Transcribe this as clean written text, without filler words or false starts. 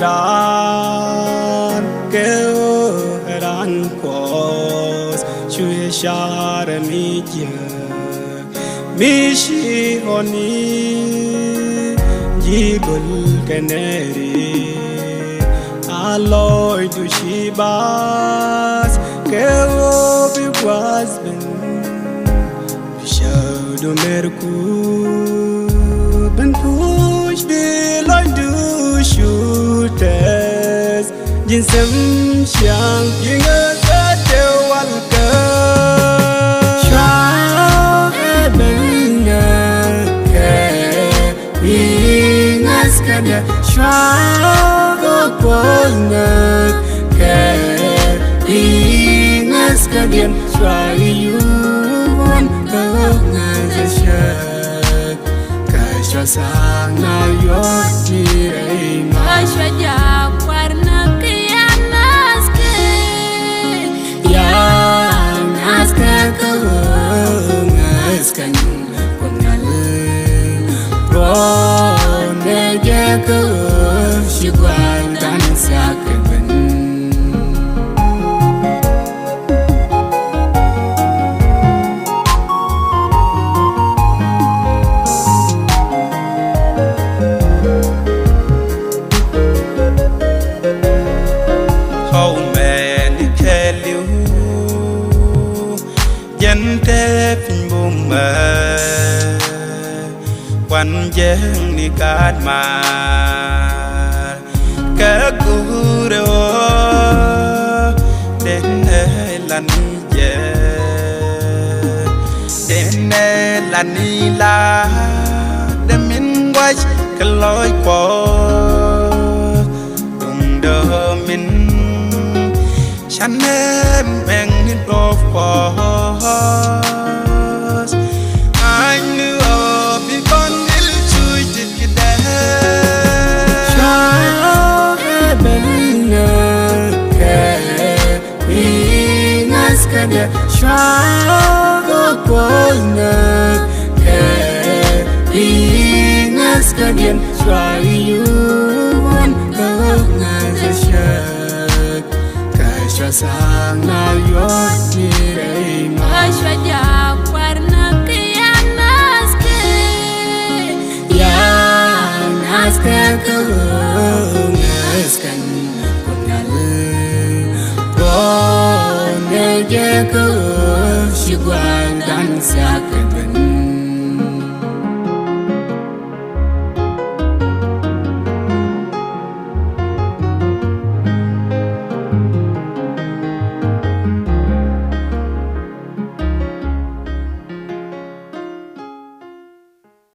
ran kêu ran cos chui shar mi shi honi jigul canary alloy to shibas kêu bi wasben do mercur ben push below do shooters jinsem xiang yinga te walka shao ebena ke wingas kada shao polna ke wingas kadian swai you sang na yoti ma Shwaja warna kianaske ya naske ko ngaskan kongal ro ne je ko shigwal dan sakben te pin bum ma quan giang ni cát mà cả cũ rồi đến lần về đến lần la để mình quay cái lối qua đừng đợi mình chẳng em mang đến đâu anh nữa bị con yêu chui chết cái đá Shao ebena ke wingas kada shao polna ke wingas kadian swai you ka ngazashak ka sang na yoti ma Shwaja warna kianaske ya naske ko ngaskan kongal ro ne je ko shigwal dan sakben